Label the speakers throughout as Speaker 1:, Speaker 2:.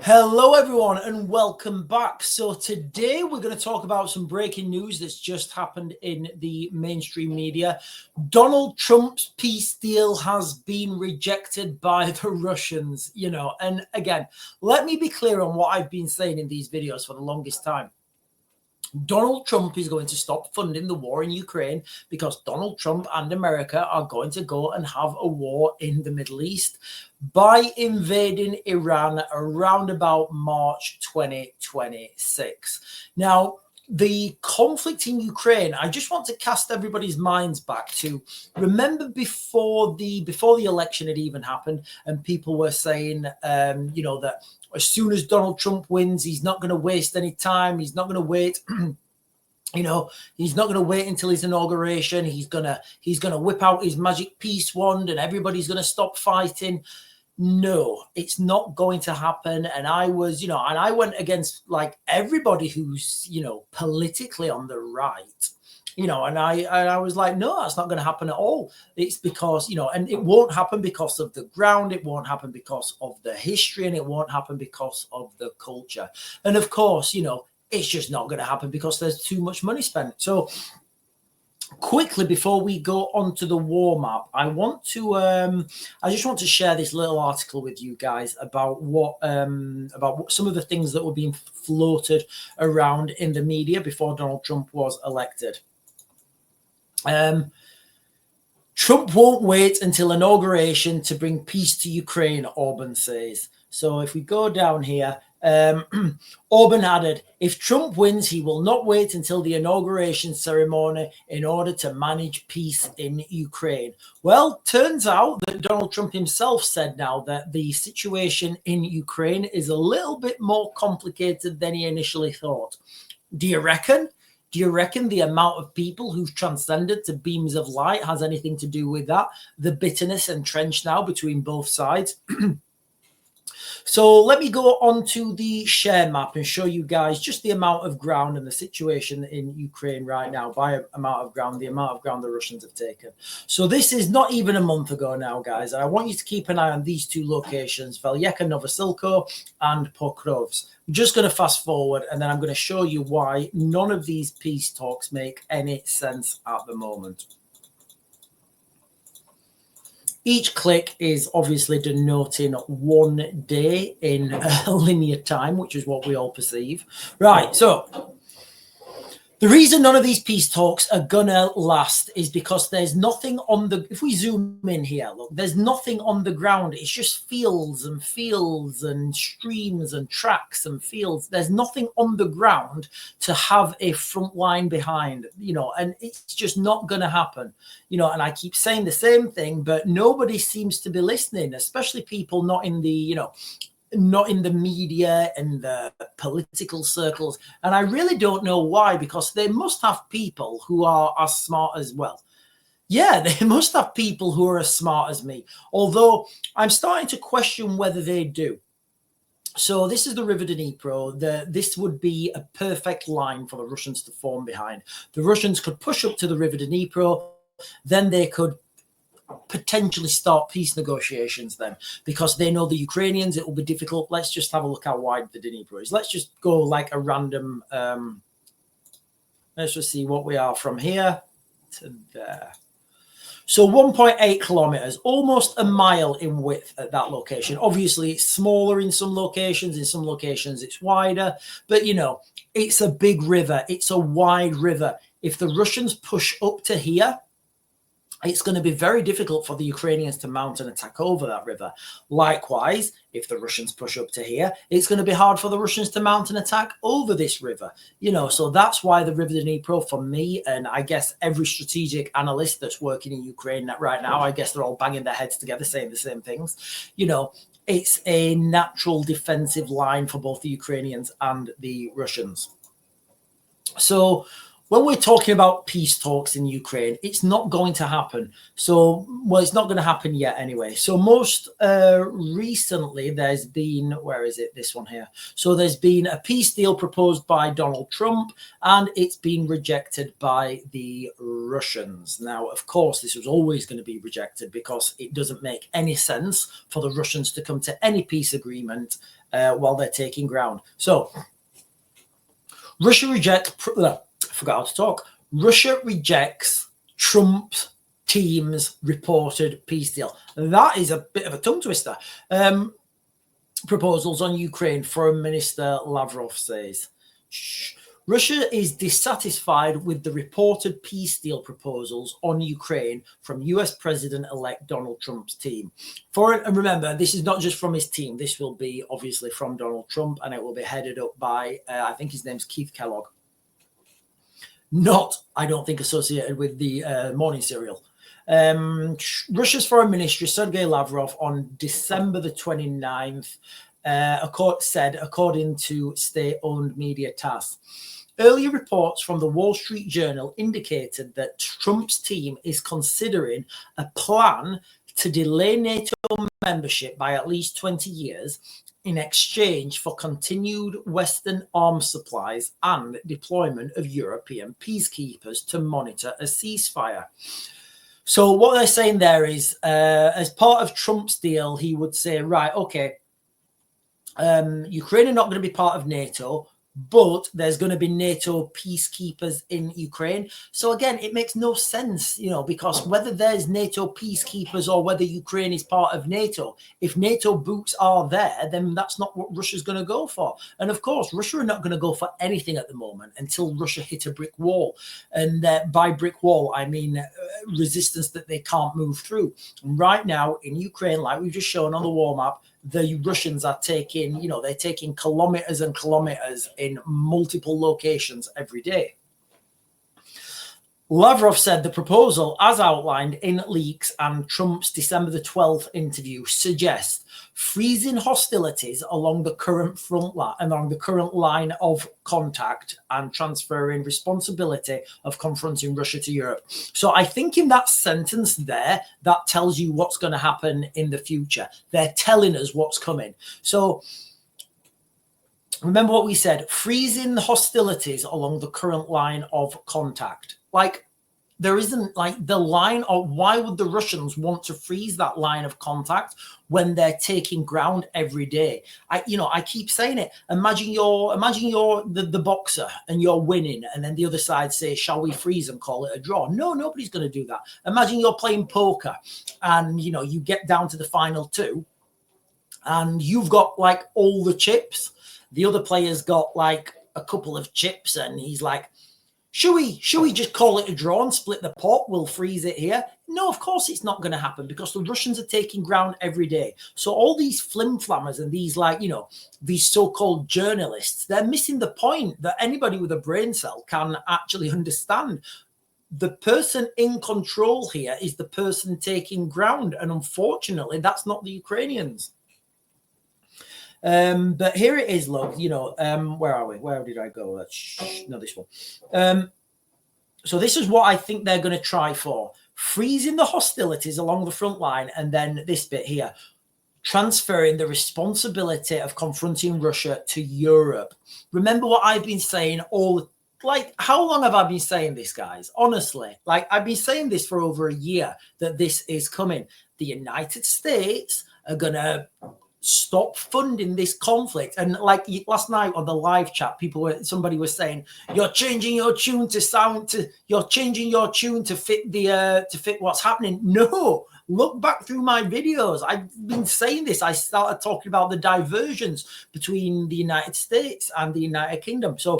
Speaker 1: Hello, everyone, and welcome back. So today we're going to talk about some breaking news that's just happened in the mainstream media. Donald Trump's peace deal has been rejected by the Russians, and again, let me be clear on what I've been saying in these videos for the longest time. Donald Trump is going to stop funding the war in Ukraine because Donald Trump and America are going to go and have a war in the Middle East by invading Iran around about March 2026. Now, the conflict in Ukraine, I just want to cast everybody's minds back to remember before the election had even happened, and people were saying, that as soon as Donald Trump wins, he's not going to waste any time. He's not going to wait. He's not going to wait until his inauguration. He's gonna whip out his magic peace wand, and everybody's going to stop fighting. No, it's not going to happen. And I was, and I went against like everybody who's, politically on the right. And I was like, no, that's not going to happen at all. It's because, and it won't happen because of the ground. It won't happen because of the history, and it won't happen because of the culture. And of course, it's just not going to happen because there's too much money spent. So quickly, before we go on to the war map, I just want to share this little article with you guys about what some of the things that were being floated around in the media before Donald Trump was elected. Trump won't wait until inauguration to bring peace to Ukraine, Orban says. So if we go down here, Orban added, if Trump wins, he will not wait until the inauguration ceremony in order to manage peace in Ukraine. Well, turns out that Donald Trump himself said now that the situation in Ukraine is a little bit more complicated than he initially thought. Do you reckon the amount of people who've transcended to beams of light has anything to do with that? The bitterness entrenched now between both sides? So let me go on to the share map and show you guys just the amount of ground and the situation in Ukraine right now by amount of ground, the amount of ground the Russians have taken. So this is not even a month ago now, guys. And I want you to keep an eye on these two locations, Velyeka, Novosilko, and Pokrovsk. I'm just going to fast forward, and then I'm going to show you why none of these peace talks make any sense at the moment. Each click is obviously denoting 1 day in linear time, which is what we all perceive. Right, so the reason none of these peace talks are gonna last is because there's nothing on the, if we zoom in here, look, there's nothing on the ground. It's just fields and streams and tracks and fields. There's nothing on the ground to have a front line behind, and it's just not gonna happen. And I keep saying the same thing, but nobody seems to be listening, especially people not in the, not in the media and the political circles. And I really don't know why, because they must have people who are as smart as well. Yeah, they must have people who are as smart as me, although I'm starting to question whether they do. So this is the River Dnipro. This would be a perfect line for the Russians to form behind. The Russians could push up to the River Dnipro, then they could potentially start peace negotiations then, because they know the Ukrainians, it will be difficult. Let's just have a look how wide the Dnipro is. Let's just go like a random, let's just see what we are from here to there. So 1.8 kilometers, almost a mile in width at that location. Obviously, it's smaller in some locations. In some locations, it's wider. But, it's a big river. It's a wide river. If the Russians push up to here, it's going to be very difficult for the Ukrainians to mount an attack over that river. Likewise, if the Russians push up to here, it's going to be hard for the Russians to mount an attack over this river. So that's why the River Dnipro, for me, and I guess every strategic analyst that's working in Ukraine right now, I guess they're all banging their heads together saying the same things. It's a natural defensive line for both the Ukrainians and the Russians. So when we're talking about peace talks in Ukraine, it's not going to happen. So, well, it's not going to happen yet anyway. So most recently, there's been, where is it? This one here. So there's been a peace deal proposed by Donald Trump, and it's been rejected by the Russians. Now, of course, this was always going to be rejected because it doesn't make any sense for the Russians to come to any peace agreement while they're taking ground. So Russia rejects... forgot how to talk. Russia rejects Trump's team's reported peace deal. That is a bit of a tongue twister. Proposals on Ukraine, Foreign Minister Lavrov says. Russia is dissatisfied with the reported peace deal proposals on Ukraine from US President-elect Donald Trump's team. And remember, this is not just from his team. This will be obviously from Donald Trump, and it will be headed up by, I think his name's Keith Kellogg. Not, I don't think, associated with the morning cereal. Russia's Foreign Minister Sergei Lavrov on December the 29th said, according to state-owned media TASS, earlier reports from the Wall Street Journal indicated that Trump's team is considering a plan to delay NATO membership by at least 20 years in exchange for continued Western arms supplies and deployment of European peacekeepers to monitor a ceasefire. So what they're saying there is, as part of Trump's deal, he would say, right, okay, Ukraine are not going to be part of NATO, but there's going to be NATO peacekeepers in Ukraine. So again, it makes no sense, because whether there's NATO peacekeepers or whether Ukraine is part of NATO, if NATO boots are there, then that's not what Russia's going to go for. And of course, Russia are not going to go for anything at the moment until Russia hit a brick wall. And by brick wall, I mean resistance that they can't move through. And right now in Ukraine, like we've just shown on the war map, the Russians are taking, they're taking kilometers and kilometers in multiple locations every day. Lavrov said the proposal, as outlined in leaks and Trump's December the 12th interview, suggests freezing hostilities along the current line of contact and transferring responsibility of confronting Russia to Europe. So I think in that sentence there, that tells you what's going to happen in the future. They're telling us what's coming. So remember what we said, freezing hostilities along the current line of contact. Like, there isn't like the line, or why would the Russians want to freeze that line of contact when they're taking ground every day? I keep saying it. Imagine you're the boxer and you're winning, and then the other side says, shall we freeze and call it a draw? No, nobody's going to do that. Imagine you're playing poker and, you get down to the final two and you've got like all the chips. The other player's got like a couple of chips and he's like, should we just call it a draw and split the pot? We'll freeze it here. No, of course it's not going to happen because the Russians are taking ground every day. So all these flim-flammers and these these so-called journalists, they're missing the point that anybody with a brain cell can actually understand. The person in control here is the person taking ground. And unfortunately, that's not the Ukrainians. But here it is, look, where are we? Where did I go? No, this one. So this is what I think they're going to try for. Freezing the hostilities along the front line. And then this bit here, transferring the responsibility of confronting Russia to Europe. Remember what I've been saying how long have I been saying this, guys? Honestly, I've been saying this for over a year, that this is coming. The United States are going to stop funding this conflict. And last night on the live chat, somebody was saying, you're changing your tune to fit to fit what's happening. No, look back through my videos. I've been saying this. I started talking about the diversions between the United States and the United Kingdom. So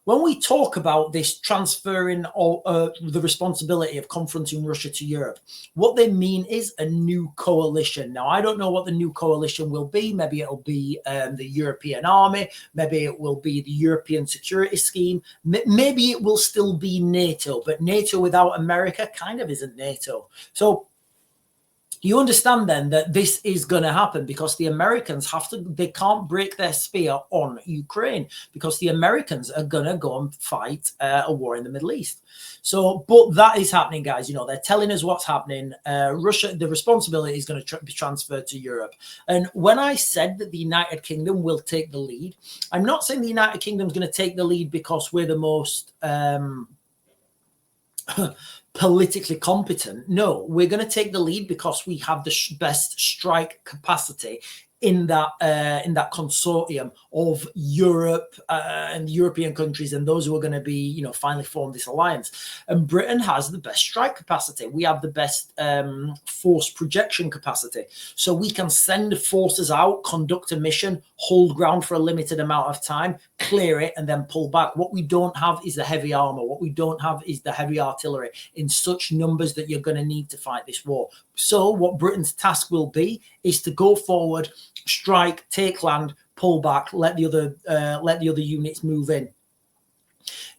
Speaker 1: when we talk about this transferring the responsibility of confronting Russia to Europe, what they mean is a new coalition. Now, I don't know what the new coalition will be. Maybe it'll be the European army. Maybe it will be the European security scheme. Maybe it will still be NATO, but NATO without America kind of isn't NATO. So You understand then that this is going to happen because the Americans they can't break their spear on Ukraine because the Americans are going to go and fight a war in the Middle East. So, but that is happening, guys. They're telling us what's happening. Russia, the responsibility is going to be transferred to Europe. And when I said that the United Kingdom will take the lead, I'm not saying the United Kingdom is going to take the lead because we're the most politically competent. No, we're going to take the lead because we have the best strike capacity in that consortium of Europe and European countries and those who are going to be, finally form this alliance. And Britain has the best strike capacity. We have the best force projection capacity. So we can send forces out, conduct a mission, hold ground for a limited amount of time, clear it, and then pull back. What we don't have is the heavy armor. What we don't have is the heavy artillery in such numbers that you're going to need to fight this war. So what Britain's task will be is to go forward, strike, take land, pull back, let the other units move in.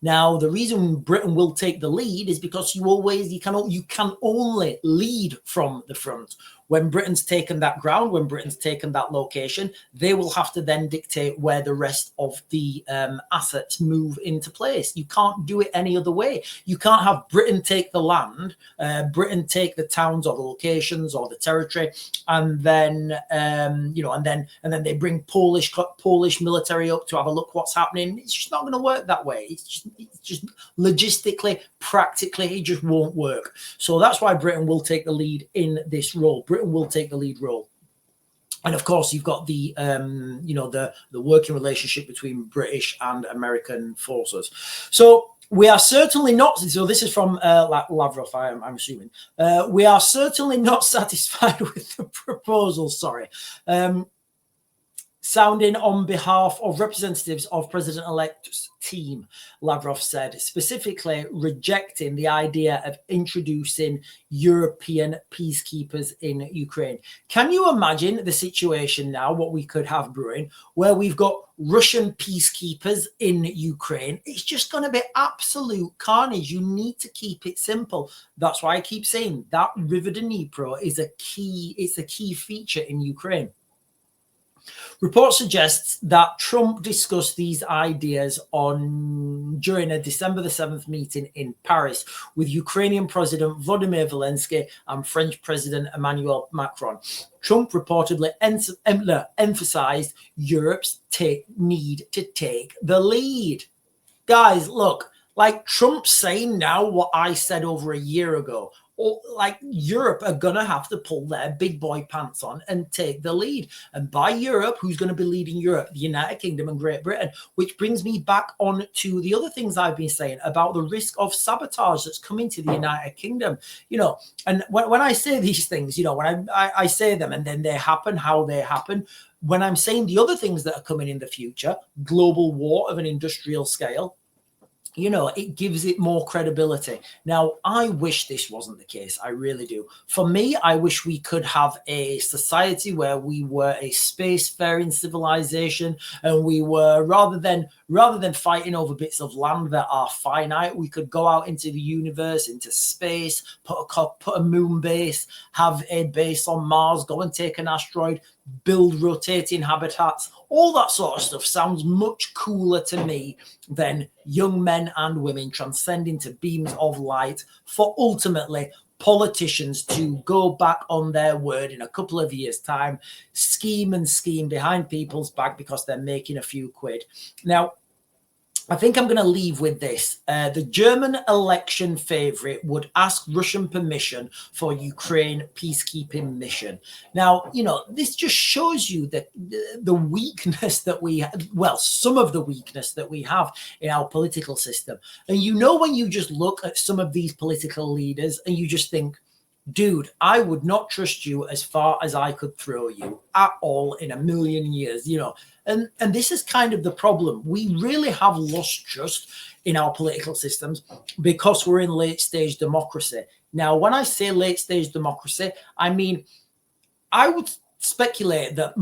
Speaker 1: Now, the reason Britain will take the lead is because you can only lead from the front. When Britain's taken that ground, when Britain's taken that location, they will have to then dictate where the rest of the assets move into place. You can't do it any other way. You can't have Britain take the land, Britain take the towns or the locations or the territory, and then and then they bring Polish military up to have a look what's happening. It's just not going to work that way. It's just logistically, practically, it just won't work. So that's why Britain will take the lead in this role. Britain will take the lead role. And of course, you've got the working relationship between British and American forces. So we are certainly not. So this is from Lavrov, I'm assuming. We are certainly not satisfied with the proposal. Sorry. Sounding on behalf of representatives of President-elect's team, Lavrov said, specifically rejecting the idea of introducing European peacekeepers in Ukraine. Can you imagine the situation now, what we could have brewing, where we've got Russian peacekeepers in Ukraine? It's just going to be absolute carnage. You need to keep it simple. That's why I keep saying that River Dnipro is a key feature in Ukraine. Report suggests that Trump discussed these ideas during a December the 7th meeting in Paris with Ukrainian President Volodymyr Zelensky and French President Emmanuel Macron. Trump reportedly emphasized Europe's need to take the lead. Guys, look, like Trump's saying now what I said over a year ago. Like Europe are going to have to pull their big boy pants on and take the lead. And by Europe, who's going to be leading Europe? The United Kingdom and Great Britain, which brings me back on to the other things I've been saying about the risk of sabotage that's coming to the United Kingdom. And when I say these things, when I say them and then they happen, how they happen, when I'm saying the other things that are coming in the future, global war of an industrial scale, it gives it more credibility. Now, I wish this wasn't the case. I really do. For me, I wish we could have a society where we were a spacefaring civilization, and we were rather than fighting over bits of land that are finite, we could go out into the universe, into space, put a moon base, have a base on Mars, go and take an asteroid, build rotating habitats. All that sort of stuff sounds much cooler to me than young men and women transcending to beams of light for ultimately politicians to go back on their word in a couple of years' time, scheme behind people's back because they're making a few quid. Now, I think I'm going to leave with this. The German election favorite would ask Russian permission for Ukraine peacekeeping mission. Now, this just shows you that the weakness that we have, some of the weakness that we have in our political system. And when you just look at some of these political leaders and you just think, dude, I would not trust you as far as I could throw you at all in a million years, And this is kind of the problem. We really have lost trust in our political systems because we're in late stage democracy. Now, when I say late stage democracy, I mean, I would speculate that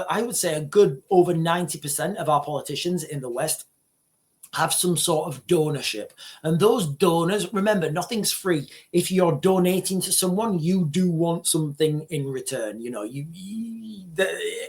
Speaker 1: I would say a good over 90% of our politicians in the West have some sort of donorship. And those donors, remember, nothing's free. If you're donating to someone, you do want something in return. You know,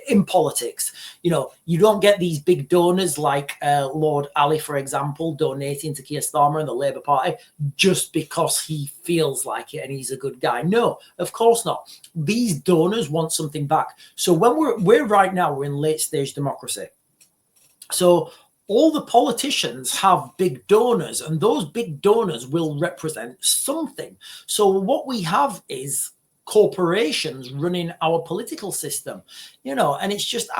Speaker 1: in politics, you know, you don't get these big donors like Lord Ali, for example, donating to Keir Starmer and the Labour Party just because he feels like it and he's a good guy. No, of course not. These donors want something back. So when we're right now, we're in late stage democracy. So all the politicians have big donors, and those big donors will represent something. So what we have is corporations running our political system, you know, and it's just,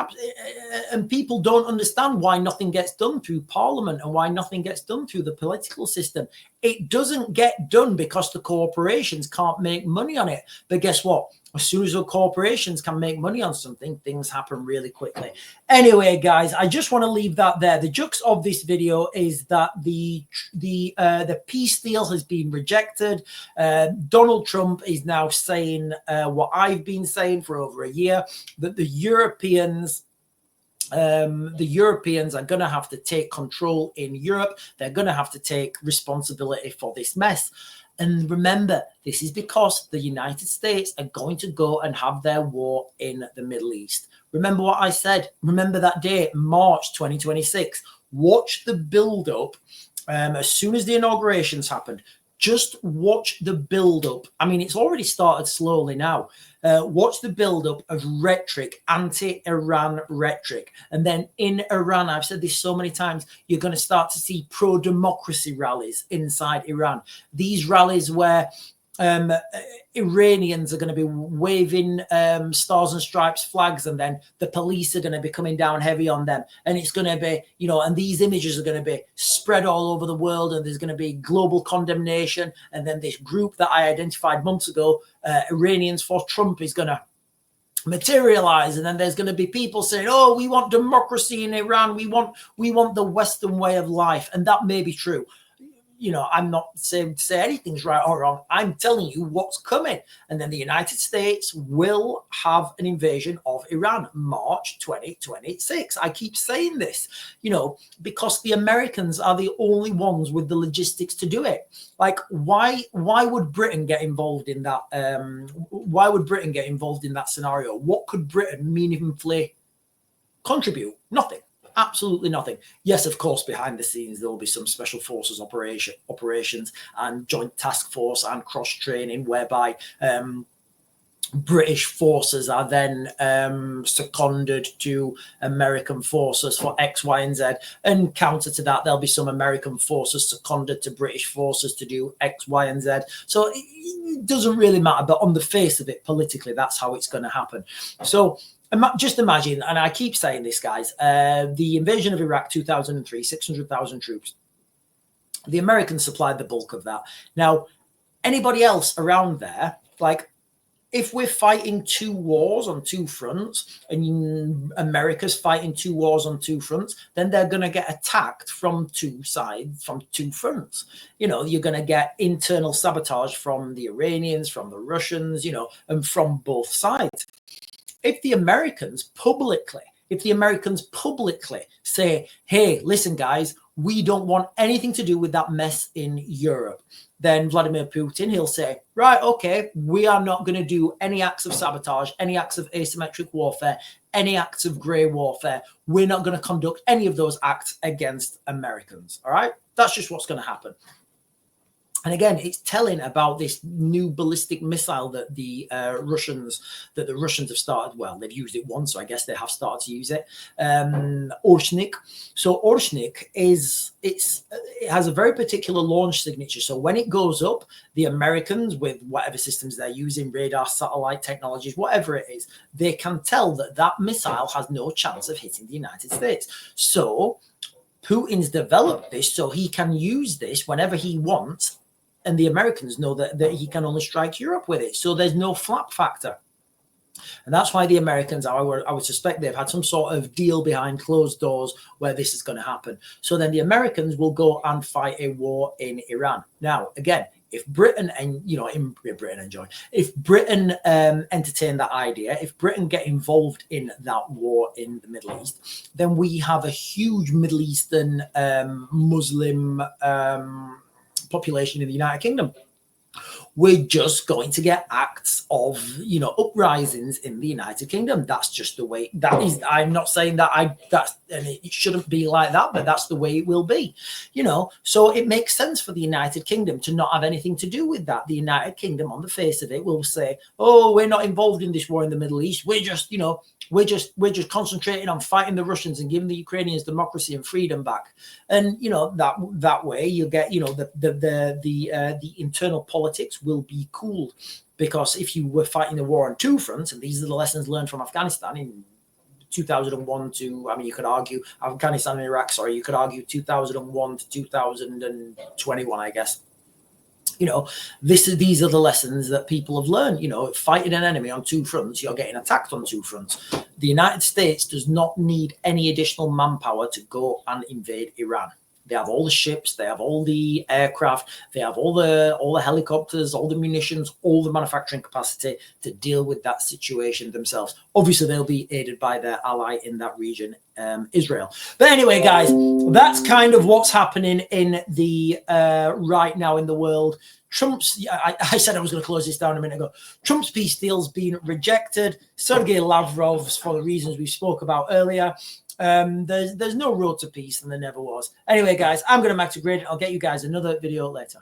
Speaker 1: and people don't understand why nothing gets done through Parliament and why nothing gets done through the political system. It doesn't get done because the corporations can't make money on it. But guess what? As soon as the corporations can make money on something, things happen really quickly. Anyway, guys, I just want to leave that there. The crux of this video is that the peace deal has been rejected. Donald Trump is now saying what I've been saying for over a year, that the Europeans are going to have to take control in Europe. They're going to have to take responsibility for this mess. And remember, this is because the United States are going to go and have their war in the Middle East. Remember what I said. Remember that day, March 2026. Watch the build-up. As soon as the inaugurations happened, just watch the build-up. I mean, it's already started slowly now. Watch the build-up of rhetoric, anti-Iran rhetoric. And then in Iran, I've said this so many times, you're going to start to see pro-democracy rallies inside Iran. These rallies where Iranians are going to be waving stars and stripes flags, and then the police are going to be coming down heavy on them. And it's going to be, you know, and these images are going to be spread all over the world, and there's going to be global condemnation. And then this group that I identified months ago, Iranians for Trump, is going to materialize, and then there's going to be people saying, oh, we want democracy in Iran, we want the Western way of life. And that may be true. You know, I'm not saying to say anything's right or wrong. I'm telling you what's coming. And then the United States will have an invasion of Iran, March 2026. I keep saying this, you know, because the Americans are the only ones with the logistics to do it. Like, why would Britain get involved in that? Why would Britain get involved in that scenario? What could Britain meaningfully contribute? Nothing. Absolutely nothing. Yes, of course, behind the scenes, there will be some special forces operations and joint task force and cross-training whereby British forces are then seconded to American forces for X, Y, and Z. And counter to that, there'll be some American forces seconded to British forces to do X, Y, and Z. So it doesn't really matter. But on the face of it, politically, that's how it's going to happen. So just imagine, and I keep saying this, guys, the invasion of Iraq 2003, 600,000 troops. The Americans supplied the bulk of that. Now, anybody else around there, like, if we're fighting two wars on two fronts, and America's fighting two wars on two fronts, then they're going to get attacked from two sides, from two fronts. You know, you're going to get internal sabotage from the Iranians, from the Russians, you know, and from both sides. If the Americans publicly say, hey, listen, guys, we don't want anything to do with that mess in Europe, then Vladimir Putin, he'll say, right, okay, we are not going to do any acts of sabotage, any acts of asymmetric warfare, any acts of grey warfare. We're not going to conduct any of those acts against Americans. All right? That's just what's going to happen. And again, it's telling about this new ballistic missile that the Russians have started. Well, they've used it once, so I guess they have started to use it. Orshnik. So Orshnik it has a very particular launch signature. So when it goes up, the Americans, with whatever systems they're using, radar, satellite technologies, whatever it is, they can tell that that missile has no chance of hitting the United States. So Putin's developed this so he can use this whenever he wants. And the Americans know that he can only strike Europe with it. So there's no flap factor. And that's why the Americans, I would suspect they've had some sort of deal behind closed doors where this is going to happen. So then the Americans will go and fight a war in Iran. Now, again, if Britain and if Britain entertain that idea, if Britain get involved in that war in the Middle East, then we have a huge Middle Eastern Muslim population in the United Kingdom. We're just going to get acts of, uprisings in the United Kingdom. That's just the way that is. I'm not saying that and it shouldn't be like that, but that's the way it will be, So it makes sense for the United Kingdom to not have anything to do with that. The United Kingdom, on the face of it, will say, "Oh, we're not involved in this war in the Middle East. We're just, we're just concentrating on fighting the Russians and giving the Ukrainians democracy and freedom back." And that way you'll get the internal politics will be cooled, because if you were fighting the war on two fronts, and these are the lessons learned from Afghanistan in 2001 to, you could argue Afghanistan and Iraq, you could argue 2001 to 2021, I guess. These are the lessons that people have learned. Fighting an enemy on two fronts, you're getting attacked on two fronts. The United States does not need any additional manpower to go and invade Iran. They have all the ships, they have all the aircraft, they have all the helicopters, all the munitions, all the manufacturing capacity to deal with that situation themselves. Obviously, they'll be aided by their ally in that region, Israel. But anyway, guys, that's kind of what's happening in the right now in the world. I said I was going to close this down a minute ago. Trump's peace deal's been rejected. Sergei Lavrov's, for the reasons we spoke about earlier. There's no road to peace, and there never was. Anyway, guys, I'm going to Max Grid. I'll get you guys another video later.